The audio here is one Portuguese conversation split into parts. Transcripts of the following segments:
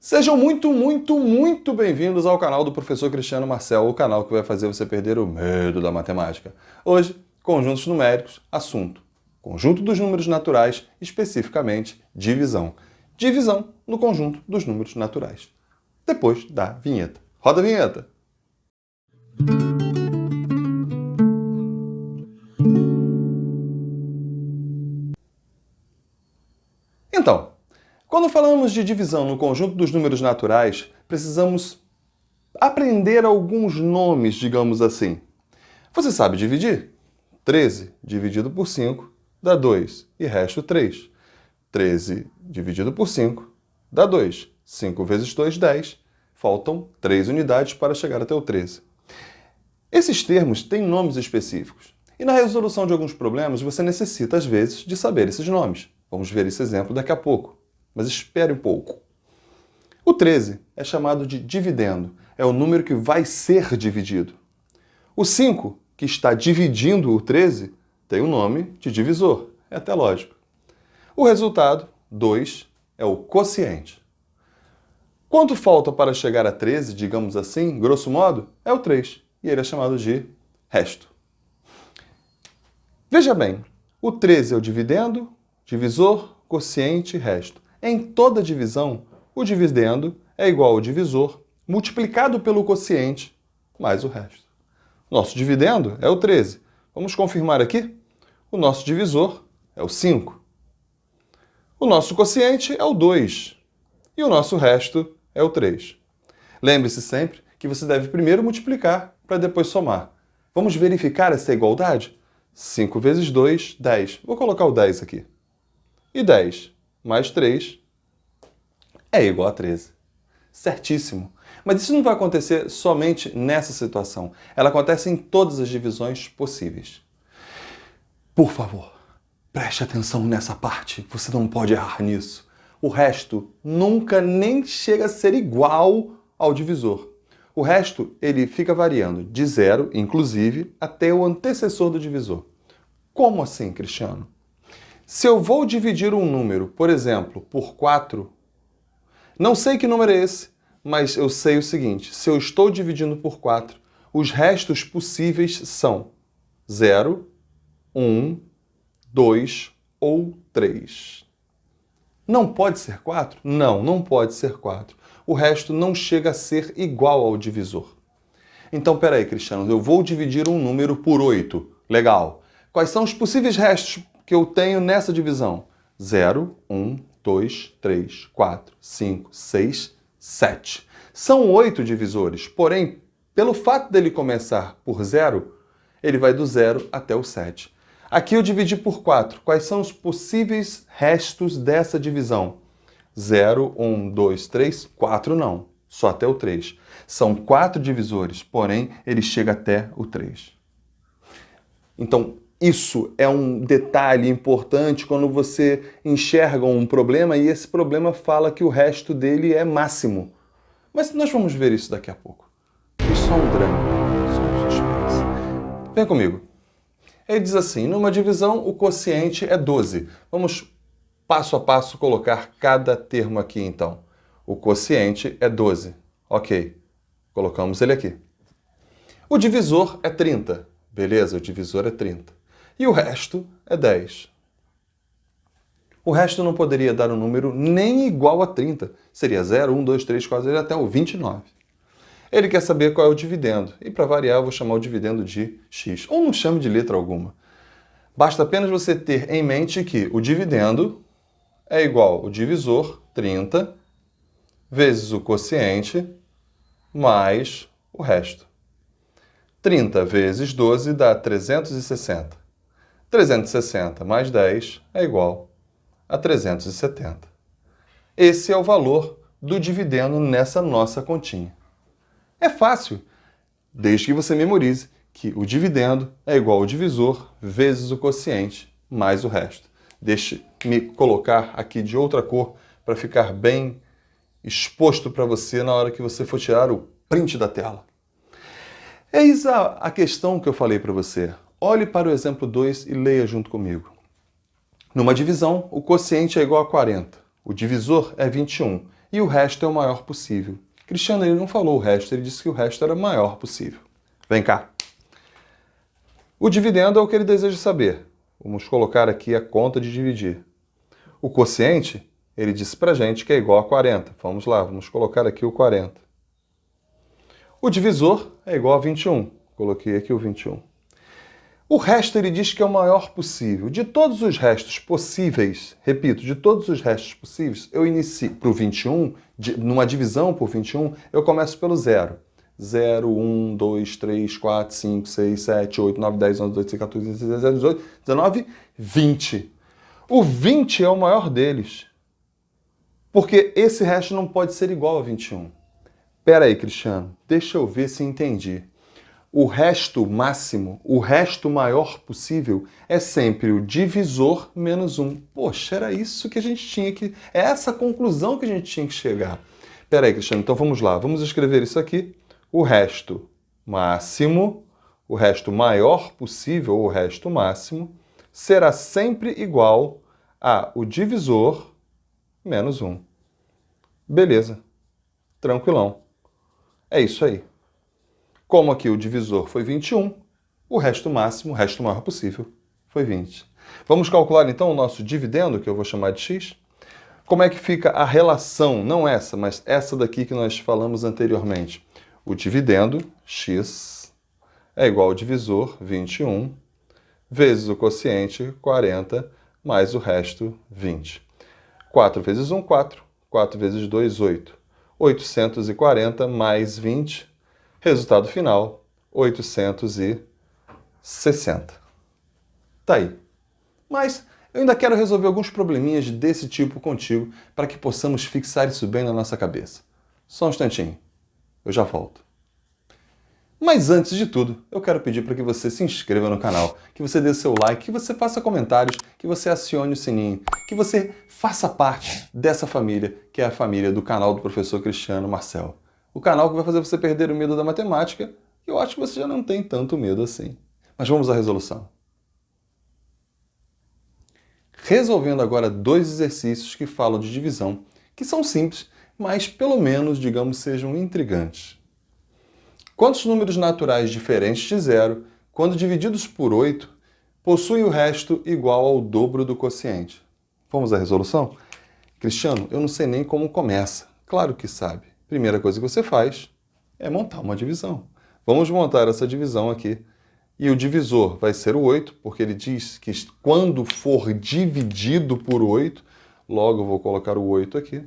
Sejam muito bem-vindos ao canal do Professor Cristiano Marcel, o canal que vai fazer você perder o medo da matemática. Hoje, conjuntos numéricos, assunto: conjunto dos números naturais, especificamente divisão. Divisão no conjunto dos números naturais. Depois da vinheta. Roda a vinheta! Então, quando falamos de divisão no conjunto dos números naturais, precisamos aprender alguns nomes, digamos assim. Você sabe dividir? 13 dividido por 5 dá 2 e resto 3. 13 dividido por 5 dá 2. 5 vezes 2, 10. Faltam 3 unidades para chegar até o 13. Esses termos têm nomes específicos. E na resolução de alguns problemas, você necessita, às vezes, de saber esses nomes. Vamos ver esse exemplo daqui a pouco. Mas espere um pouco. O 13 é chamado de dividendo. É o número que vai ser dividido. O 5, que está dividindo o 13, tem o nome de divisor. É até lógico. O resultado, 2, é o quociente. Quanto falta para chegar a 13, digamos assim, grosso modo, é o 3. E ele é chamado de resto. Veja bem, o 13 é o dividendo, divisor, quociente e resto. Em toda divisão, o dividendo é igual ao divisor multiplicado pelo quociente mais o resto. Nosso dividendo é o 13. Vamos confirmar aqui? O nosso divisor é o 5. O nosso quociente é o 2. E o nosso resto é o 3. Lembre-se sempre que você deve primeiro multiplicar para depois somar. Vamos verificar essa igualdade? 5 vezes 2, 10. Vou colocar o 10 aqui. E 10 mais 3 é igual a 13. Certíssimo. Mas isso não vai acontecer somente nessa situação. Ela acontece em todas as divisões possíveis. Por favor, preste atenção nessa parte. Você não pode errar nisso. O resto nunca nem chega a ser igual ao divisor. O resto, ele fica variando de 0, inclusive, até o antecessor do divisor. Como assim, Cristiano? Se eu vou dividir um número, por exemplo, por 4, não sei que número é esse, mas eu sei o seguinte: se eu estou dividindo por 4, os restos possíveis são 0, 1, 2 ou 3. Não pode ser 4? Não, não pode ser 4. O resto não chega a ser igual ao divisor. Então, peraí, Cristiano, eu vou dividir um número por 8. Legal. Quais são os possíveis restos que eu tenho nessa divisão? 0, 1, 2, 3, 4, 5, 6, 7. São 8 divisores, porém, pelo fato dele começar por 0, ele vai do 0 até o 7. Aqui eu dividi por 4. Quais são os possíveis restos dessa divisão? 0, 1, 2, 3, 4 não. Só até o 3. São 4 divisores, porém, ele chega até o 3. Então, isso é um detalhe importante quando você enxerga um problema e esse problema fala que o resto dele é máximo. Mas nós vamos ver isso daqui a pouco. Isso é um drama, só um suspense. Vem comigo. Ele diz assim: numa divisão, o quociente é 12. Vamos passo a passo colocar cada termo aqui, então. O quociente é 12. Ok. Colocamos ele aqui. O divisor é 30. Beleza, o divisor é 30. E o resto é 10. O resto não poderia dar um número nem igual a 30. Seria 0, 1, 2, 3, 4, até o 29. Ele quer saber qual é o dividendo. E para variar, eu vou chamar o dividendo de x. Ou não chame de letra alguma. Basta apenas você ter em mente que o dividendo é igual ao divisor, 30, vezes o quociente, mais o resto. 30 vezes 12 dá 360. 360 mais 10 é igual a 370. Esse é o valor do dividendo nessa nossa continha. É fácil, desde que você memorize que o dividendo é igual ao divisor vezes o quociente mais o resto. Deixe-me colocar aqui de outra cor para ficar bem exposto para você na hora que você for tirar o print da tela. Eis a questão que eu falei para você. Olhe para o exemplo 2 e leia junto comigo. Numa divisão, o quociente é igual a 40. O divisor é 21. e o resto é o maior possível. Cristiano, ele não falou o resto, ele disse que o resto era o maior possível. Vem cá. O dividendo é o que ele deseja saber. Vamos colocar aqui a conta de dividir. O quociente, ele disse pra gente que é igual a 40. Vamos lá, vamos colocar aqui o 40. O divisor é igual a 21. Coloquei aqui o 21. O resto ele diz que é o maior possível. De todos os restos possíveis, repito, de todos os restos possíveis, eu inicio para o 21, numa divisão por 21, eu começo pelo 0. 0, 1, 2, 3, 4, 5, 6, 7, 8, 9, 10, 11, 12, 13, 14, 15, 16, 17, 18, 19, 20. O 20 é o maior deles. Porque esse resto não pode ser igual a 21. Pera aí, Cristiano, deixa eu ver se entendi. O resto máximo, o resto maior possível, é sempre o divisor menos 1. Poxa, era isso que a gente tinha que... É essa conclusão que a gente tinha que chegar. Pera aí, Cristiano, então vamos lá. Vamos escrever isso aqui. O resto máximo, o resto maior possível, o resto máximo, será sempre igual a o divisor menos 1. Beleza. Tranquilão. É isso aí. Como aqui o divisor foi 21, o resto máximo, o resto maior possível, foi 20. Vamos calcular então o nosso dividendo, que eu vou chamar de x. Como é que fica a relação, não essa, mas essa daqui que nós falamos anteriormente? O dividendo, x, é igual ao divisor, 21, vezes o quociente, 40, mais o resto, 20. 4 vezes 1, 4. 4 vezes 2, 8. 840 mais 20. Resultado final, 860. Tá aí. Mas eu ainda quero resolver alguns probleminhas desse tipo contigo para que possamos fixar isso bem na nossa cabeça. Só um instantinho. Eu já volto. Mas antes de tudo, eu quero pedir para que você se inscreva no canal, que você dê seu like, que você faça comentários, que você acione o sininho, que você faça parte dessa família, que é a família do canal do professor Cristiano Marcel. O canal que vai fazer você perder o medo da matemática, e eu acho que você já não tem tanto medo assim. Mas vamos à resolução. Resolvendo agora 2 exercícios que falam de divisão, que são simples, mas pelo menos, digamos, sejam intrigantes. Quantos números naturais diferentes de 0, quando divididos por 8, possuem o resto igual ao dobro do quociente? Vamos à resolução? Cristiano, eu não sei nem como começa. Claro que sabe. Primeira coisa que você faz é montar uma divisão. Vamos montar essa divisão aqui. E o divisor vai ser o 8, porque ele diz que quando for dividido por 8, logo eu vou colocar o 8 aqui.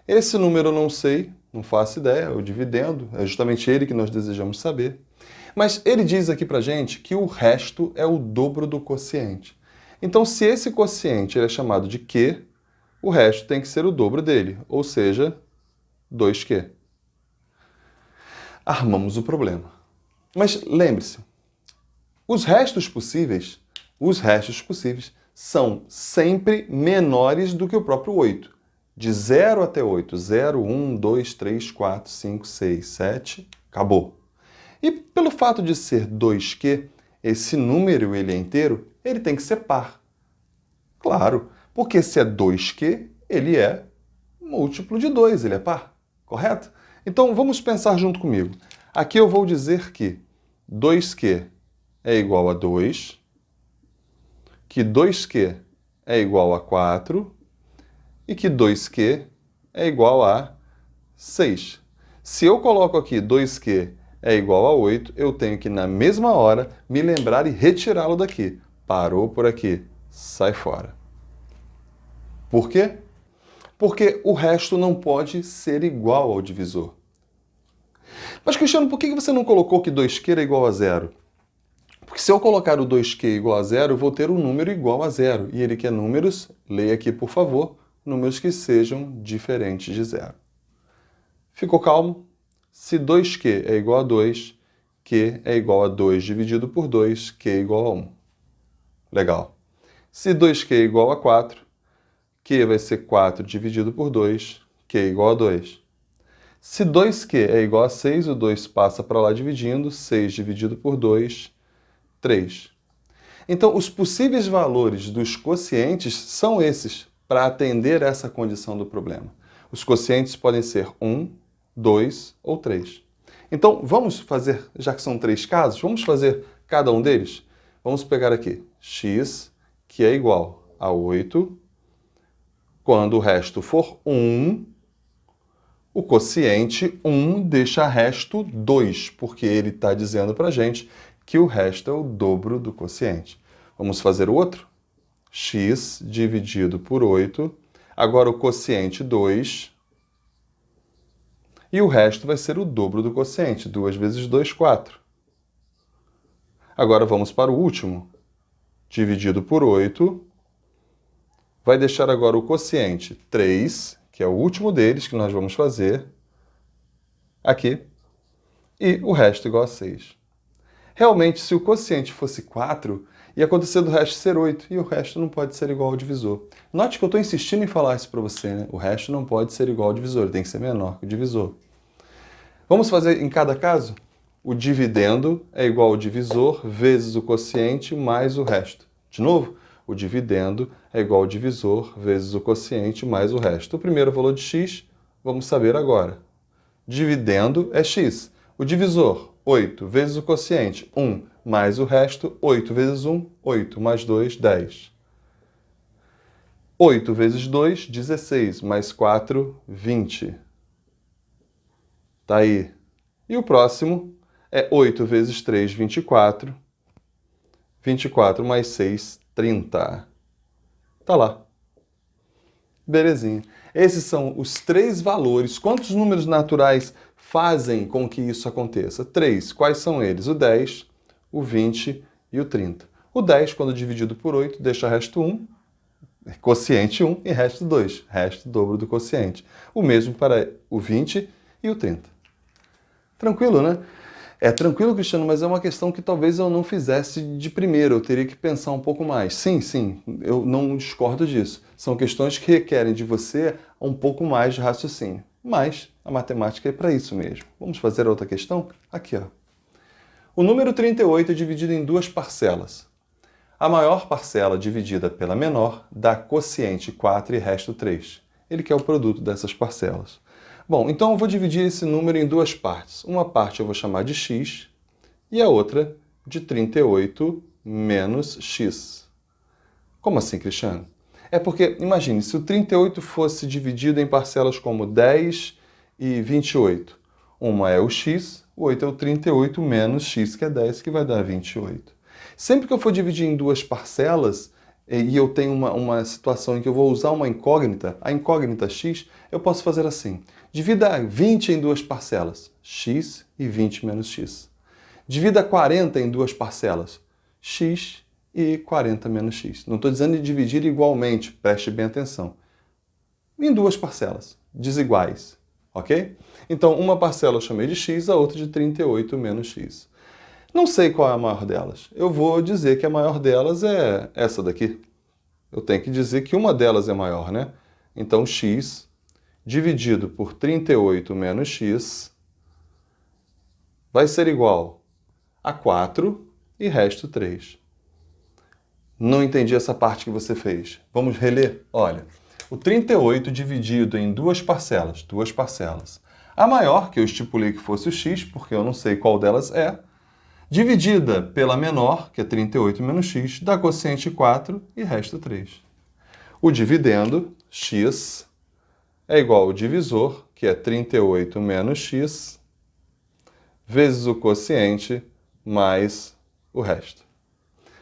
Esse número eu não sei, não faço ideia, é o dividendo, é justamente ele que nós desejamos saber. Mas ele diz aqui pra gente que o resto é o dobro do quociente. Então, se esse quociente é chamado de Q, o resto tem que ser o dobro dele, ou seja, 2Q. Armamos o problema. Mas lembre-se, os restos possíveis são sempre menores do que o próprio 8. De 0 até 8, 0, 1, 2, 3, 4, 5, 6, 7, acabou. E pelo fato de ser 2Q, esse número ele é inteiro, ele tem que ser par. Claro, porque se é 2Q, ele é múltiplo de 2, ele é par, correto? Então vamos pensar junto comigo. Aqui eu vou dizer que 2Q é igual a 2, que 2Q é igual a 4 e que 2Q é igual a 6. Se eu coloco aqui 2Q é igual a 8, eu tenho que, na mesma hora, me lembrar e retirá-lo daqui. Parou por aqui, sai fora. Por quê? Porque o resto não pode ser igual ao divisor. Mas, Cristiano, por que você não colocou que 2Q é igual a 0? Porque se eu colocar o 2Q igual a 0, eu vou ter um número igual a 0. E ele quer números, leia aqui, por favor, números que sejam diferentes de 0. Ficou calmo? Se 2Q é igual a 2, Q é igual a 2 dividido por 2, Q é igual a 1. Legal. Se 2Q é igual a 4, Q vai ser 4 dividido por 2, Q é igual a 2. Se 2Q é igual a 6, o 2 passa para lá dividindo, 6 dividido por 2, 3. Então, os possíveis valores dos quocientes são esses, para atender essa condição do problema. Os quocientes podem ser 1, 2 ou 3. Então, vamos fazer, já que são 3 casos, vamos fazer cada um deles? Vamos pegar aqui x, que é igual a 8. Quando o resto for 1, o quociente 1 deixa resto 2, porque ele está dizendo para a gente que o resto é o dobro do quociente. Vamos fazer o outro? X dividido por 8. Agora o quociente 2. E o resto vai ser o dobro do quociente. 2 vezes 2, 4. Agora vamos para o último. Dividido por 8. Vai deixar agora o quociente 3, que é o último deles que nós vamos fazer, aqui. E o resto igual a 6. Realmente, se o quociente fosse 4, ia acontecer do resto ser 8, e o resto não pode ser igual ao divisor. Note que eu estou insistindo em falar isso para você, né? O resto não pode ser igual ao divisor, tem que ser menor que o divisor. Vamos fazer em cada caso? O dividendo é igual ao divisor vezes o quociente mais o resto. De novo, o dividendo é igual ao divisor vezes o quociente mais o resto. O primeiro valor de x, vamos saber agora. Dividendo é x. O divisor, 8, vezes o quociente, 1, mais o resto, 8 vezes 1, 8, mais 2, 10. 8 vezes 2, 16, mais 4, 20. Tá aí. E o próximo é 8 vezes 3, 24. 24 mais 6, 30. Tá lá. Belezinha. Esses são os 3 valores. Quantos números naturais fazem com que isso aconteça? 3. Quais são eles? O 10, o 20 e o 30. O 10, quando dividido por 8, deixa resto 1, quociente 1 e resto 2, resto dobro do quociente. O mesmo para o 20 e o 30. Tranquilo, né? É tranquilo, Cristiano, mas é uma questão que talvez eu não fizesse de primeiro, eu teria que pensar um pouco mais. Sim, eu não discordo disso. São questões que requerem de você um pouco mais de raciocínio. Mas a matemática é para isso mesmo. Vamos fazer a outra questão? Aqui, ó. O número 38 é dividido em 2 parcelas. A maior parcela dividida pela menor dá quociente 4 e resto 3. Ele quer o produto dessas parcelas. Bom, então eu vou dividir esse número em 2 partes. Uma parte eu vou chamar de x e a outra de 38 menos x. Como assim, Cristiano? É porque, imagine, se o 38 fosse dividido em parcelas como 10 e 28. Uma é o x, o 8 é o 38 menos x, que é 10, que vai dar 28. Sempre que eu for dividir em 2 parcelas, e eu tenho uma situação em que eu vou usar uma incógnita, a incógnita x, eu posso fazer assim. Divida 20 em 2 parcelas, x e 20 menos x. Divida 40 em 2 parcelas, x e 40 menos x. Não estou dizendo de dividir igualmente, preste bem atenção. Em 2 parcelas, desiguais, ok? Então, uma parcela eu chamei de x, a outra de 38 menos x. Não sei qual é a maior delas. Eu vou dizer que a maior delas é essa daqui. Eu tenho que dizer que uma delas é maior, né? Então, x dividido por 38 menos x vai ser igual a 4 e resto 3. Não entendi essa parte que você fez. Vamos reler? Olha, o 38 dividido em 2 parcelas. A maior, que eu estipulei que fosse o x, porque eu não sei qual delas é, dividida pela menor, que é 38 menos x, dá quociente 4 e resto 3. O dividendo, x, é igual ao divisor, que é 38 menos x, vezes o quociente mais o resto.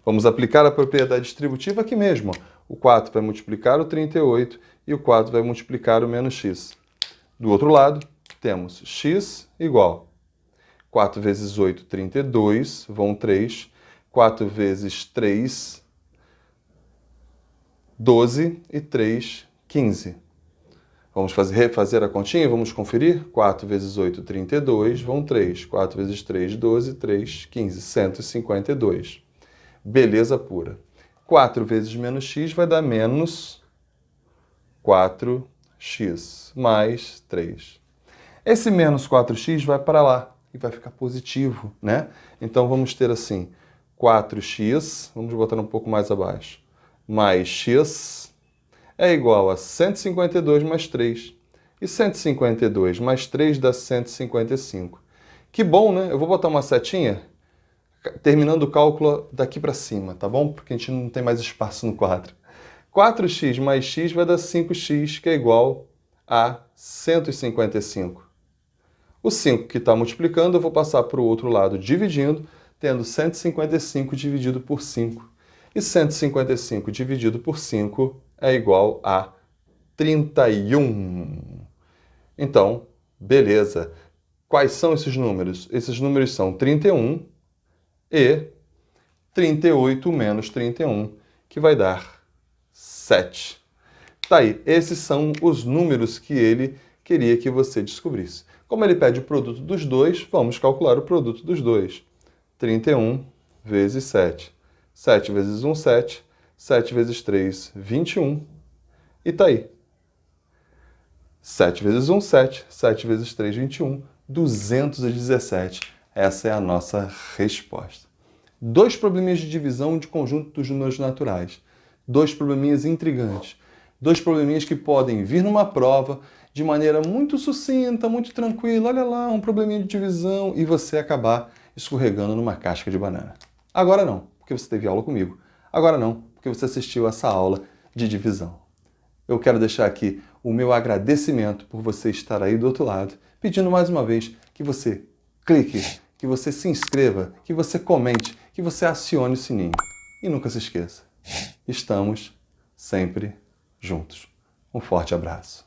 Vamos aplicar a propriedade distributiva aqui mesmo. O 4 vai multiplicar o 38 e o 4 vai multiplicar o menos x. Do outro lado, temos x igual 4 vezes 8, 32, vão 3. 4 vezes 3, 12 e 3, 15. Vamos refazer a continha? Vamos conferir? 4 vezes 8, 32, vão 3. 4 vezes 3, 12, 3, 15, 152. Beleza pura. 4 vezes menos x vai dar menos 4x, mais 3. Esse menos 4x vai para lá e vai ficar positivo, né? Então vamos ter assim, 4x, vamos botar um pouco mais abaixo, mais x é igual a 152 mais 3. E 152 mais 3 dá 155. Que bom, né? Eu vou botar uma setinha terminando o cálculo daqui para cima, tá bom? Porque a gente não tem mais espaço no quadro. 4x mais x vai dar 5x, que é igual a 155. O 5 que está multiplicando, eu vou passar para o outro lado dividindo, tendo 155 dividido por 5. E 155 dividido por 5 é igual a 31. Então, beleza. Quais são esses números? Esses números são 31 e 38 menos 31, que vai dar 7. Tá aí, esses são os números que ele queria que você descobrisse. Como ele pede o produto dos dois, vamos calcular o produto dos dois. 31 vezes 7. 7 vezes 1, 7. 7 vezes 3, 21. E tá aí. 7 vezes 1, 7. 7 vezes 3, 21. 217. Essa é a nossa resposta. Dois probleminhas de divisão de conjunto dos números naturais. Dois probleminhas intrigantes. Dois probleminhas que podem vir numa prova de maneira muito sucinta, muito tranquila. Olha lá, um probleminha de divisão e você acabar escorregando numa casca de banana. Agora não, porque você teve aula comigo. Agora não, porque você assistiu essa aula de divisão. Eu quero deixar aqui o meu agradecimento por você estar aí do outro lado, pedindo mais uma vez que você clique, que você se inscreva, que você comente, que você acione o sininho. E nunca se esqueça, estamos sempre juntos. Um forte abraço.